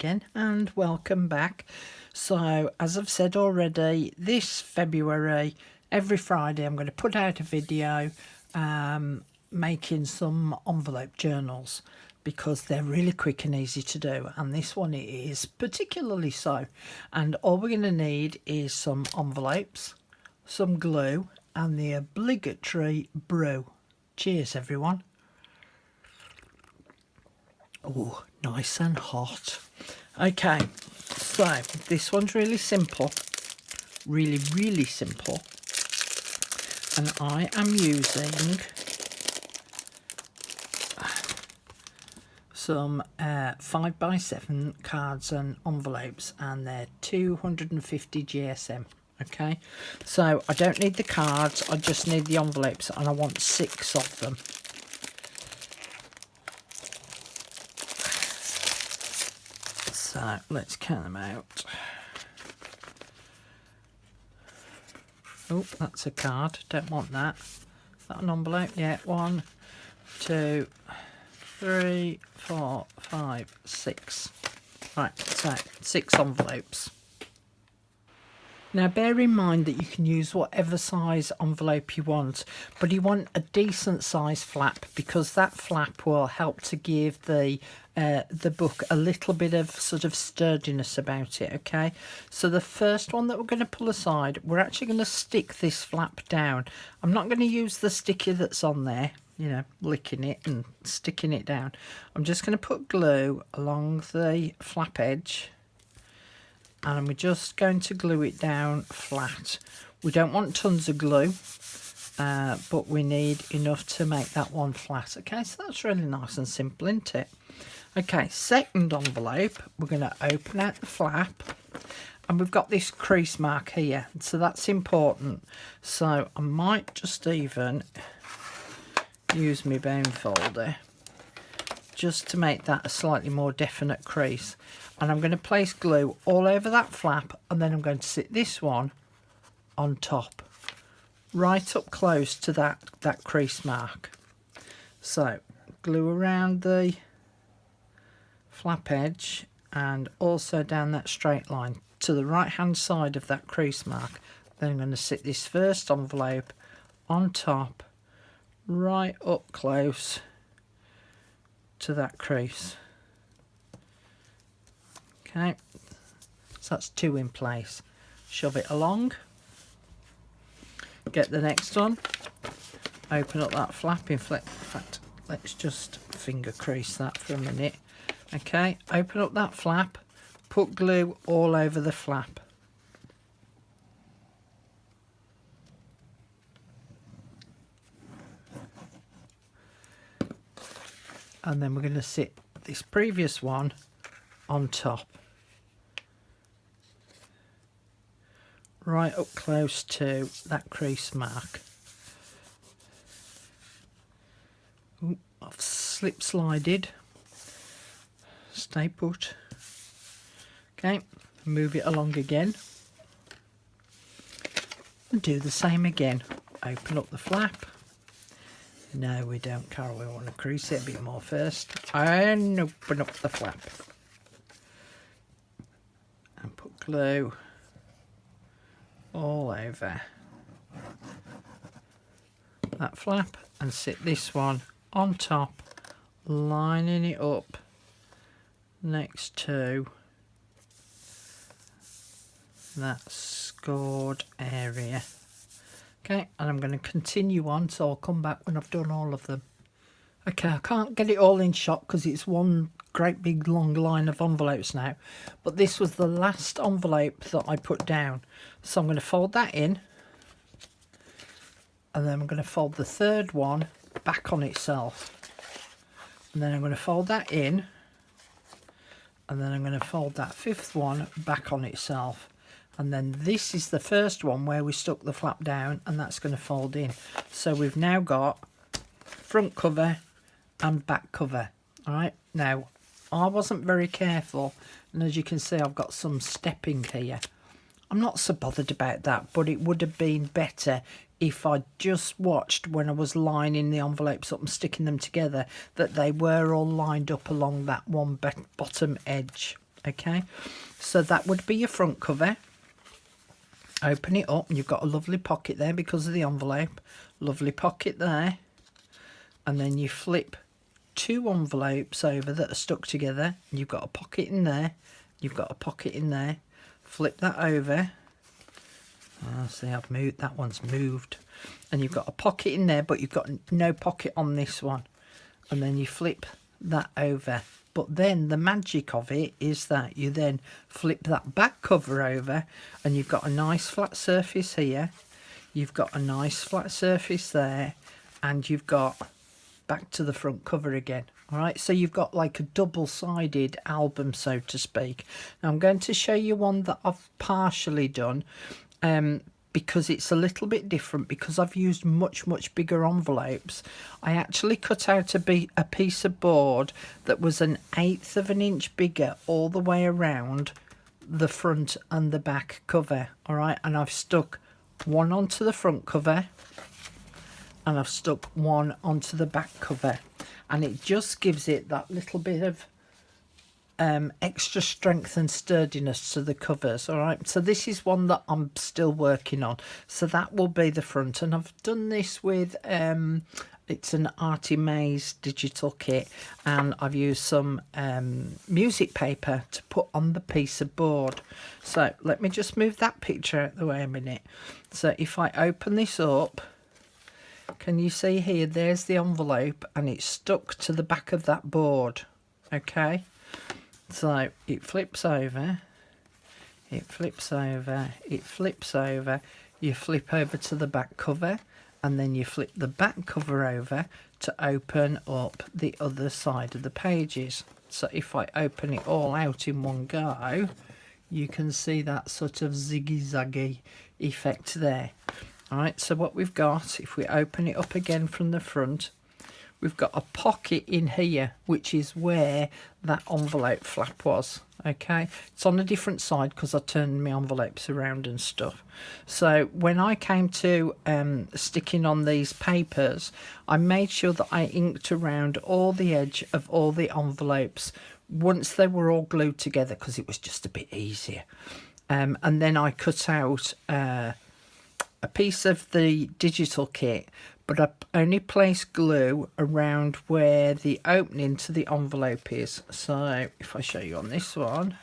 again and welcome back. So as I've said already, this February every Friday I'm going to put out a video making some envelope journals because they're really quick and easy to do, and this one is particularly so. And all we're going to need is some envelopes, some glue and the obligatory brew. Cheers everyone. Oh, nice and hot. Okay, so this one's really simple, really simple, and I am using some 5x7 cards and envelopes, and they're 250 GSM. Okay, so I don't need the cards, I just need the envelopes, and I want 6 of them. So let's count them out. Oh, that's a card, don't want that. Is that an envelope? Yeah, 1, 2, 3, 4, 5, 6. Right, so 6 envelopes. Now bear in mind that you can use whatever size envelope you want, but you want a decent size flap because that flap will help to give the book a little bit of sort of sturdiness about it. Okay, so the first one that we're going to pull aside, we're actually going to stick this flap down. I'm not going to use the sticky that's on there, you know, licking it and sticking it down. I'm just going to put glue along the flap edge, and we're just going to glue it down flat. We don't want tons of glue, but we need enough to make that one flat. Okay, so that's really nice and simple, isn't it? Okay, second envelope, we're going to open out the flap, and we've got this crease mark here, so that's important. So I might just even use my bone folder just to make that a slightly more definite crease. And I'm going to place glue all over that flap, and then I'm going to sit this one on top, right up close to that crease mark. So glue around the flap edge and also down that straight line to the right hand side of that crease mark. Then I'm going to sit this first envelope on top, right up close to that crease. Okay, so that's 2 in place. Shove it along, get the next one, open up that flap. In fact, let's just finger crease that for a minute. Okay, open up that flap, put glue all over the flap. And then we're going to sit this previous one on top, right up close to that crease mark. Ooh, I've slip slided. Stay put. Okay, move it along again and do the same again. Open up the flap. No, we don't, Carol. We want to crease it a bit more first. And open up the flap. And put glue all over that flap and sit this one on top, lining it up next to that scored area. Okay, and I'm going to continue on, so I'll come back when I've done all of them. Okay, I can't get it all in shot because it's one great big long line of envelopes now, but this was the last envelope that I put down, so I'm going to fold that in, and then I'm going to fold the third one back on itself, and then I'm going to fold that in, and then I'm going to fold that 5th one back on itself, and then this is the first one where we stuck the flap down, and that's going to fold in. So we've now got front cover and back cover. All right, now I wasn't very careful, and as you can see I've got some stepping here. I'm not so bothered about that, but it would have been better if I just watched when I was lining the envelopes up and sticking them together that they were all lined up along that one bottom edge. Okay, so that would be your front cover. Open it up and you've got a lovely pocket there because of the envelope. Lovely pocket there. And then you flip 2 envelopes over that are stuck together. You've got a pocket in there. You've got a pocket in there. Flip that over. See, I've moved. That one's moved. And you've got a pocket in there, but you've got no pocket on this one. And then you flip that over. But then the magic of it is that you then flip that back cover over and you've got a nice flat surface here. You've got a nice flat surface there, and you've got back to the front cover again. All right, so you've got like a double-sided album, so to speak. Now I'm going to show you one that I've partially done because it's a little bit different, because I've used much bigger envelopes. I actually cut out a piece of board that was 1/8 of an inch bigger all the way around the front and the back cover. All right, and I've stuck one onto the front cover and I've stuck one onto the back cover, and it just gives it that little bit of extra strength and sturdiness to the covers. All right, so this is one that I'm still working on, so that will be the front. And I've done this with it's an Artie Maze digital kit, and I've used some music paper to put on the piece of board. So let me just move that picture out the way a minute. So if I open this up, can you see here, there's the envelope and it's stuck to the back of that board. Okay, so it flips over, it flips over, it flips over, you flip over to the back cover, and then you flip the back cover over to open up the other side of the pages. So if I open it all out in one go, you can see that sort of ziggy-zaggy effect there. All right, so what we've got, if we open it up again from the front, we've got a pocket in here, which is where that envelope flap was. Okay, it's on a different side because I turned my envelopes around and stuff. So when I came to sticking on these papers, I made sure that I inked around all the edge of all the envelopes once they were all glued together, because it was just a bit easier. And then I cut out a piece of the digital kit, but I only place glue around where the opening to the envelope is. So if I show you on this one,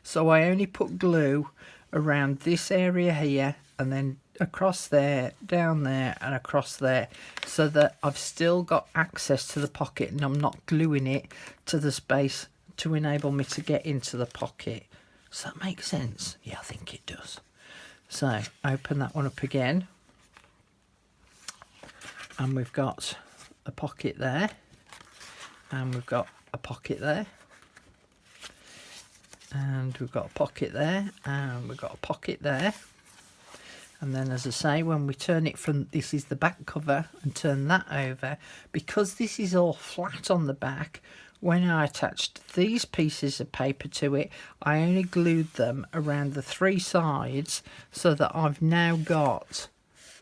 so I only put glue around this area here, and then across there, down there, and across there, so that I've still got access to the pocket and I'm not gluing it to the space to enable me to get into the pocket. Does that make sense? Yeah, I think it does. So open that one up again, and we've got a pocket there, and we've got a pocket there, and we've got a pocket there, and we've got a pocket there. And then, as I say, when we turn it from, this is the back cover, and turn that over, because this is all flat on the back, when I attached these pieces of paper to it, I only glued them around the 3 sides, so that I've now got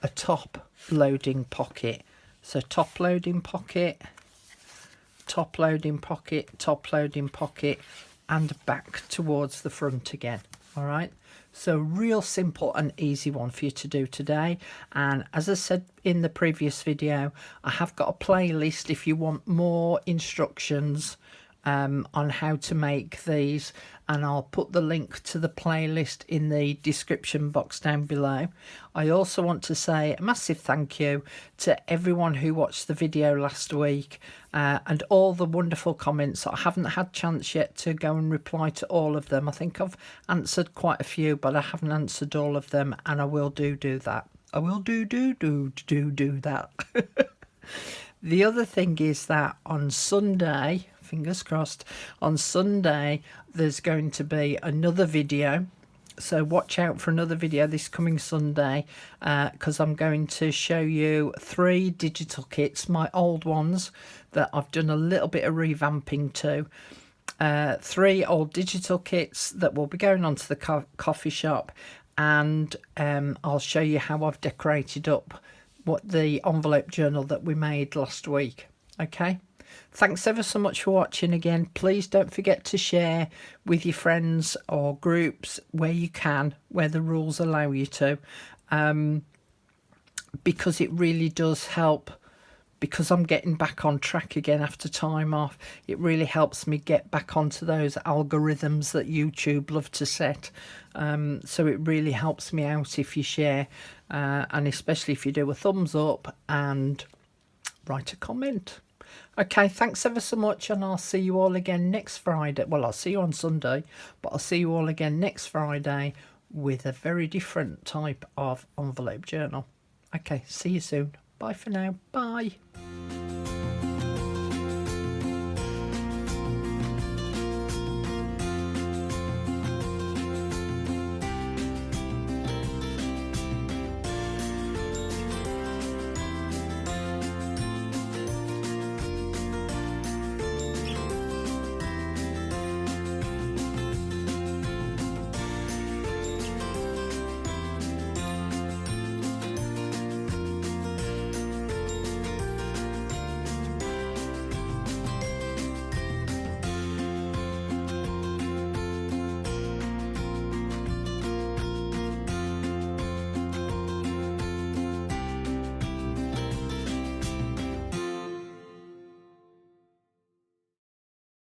a top loading pocket. So top loading pocket, top loading pocket, top loading pocket, and back towards the front again. All right, so real simple and easy one for you to do today. And as I said in the previous video, I have got a playlist if you want more instructions on how to make these, and I'll put the link to the playlist in the description box down below. I also want to say a massive thank you to everyone who watched the video last week, and all the wonderful comments. I haven't had chance yet to go and reply to all of them. I think I've answered quite a few, but I haven't answered all of them, and I will do that. I will do that. The other thing is that on Sunday, fingers crossed, on Sunday there's going to be another video, so watch out for another video this coming Sunday, because I'm going to show you 3 digital kits, my old ones that I've done a little bit of revamping to. 3 old digital kits that will be going onto the coffee shop, and I'll show you how I've decorated up what the envelope journal that we made last week. Okay, Thanks ever so much for watching again. Please don't forget to share with your friends or groups where you can, where the rules allow you to, because it really does help. Because I'm getting back on track again after time off, it really helps me get back onto those algorithms that YouTube love to set. So it really helps me out if you share, and especially if you do a thumbs up and write a comment. Okay, thanks ever so much, and I'll see you all again next Friday. Well, I'll see you on Sunday, but I'll see you all again next Friday with a very different type of envelope journal. Okay, see you soon. Bye for now. Bye.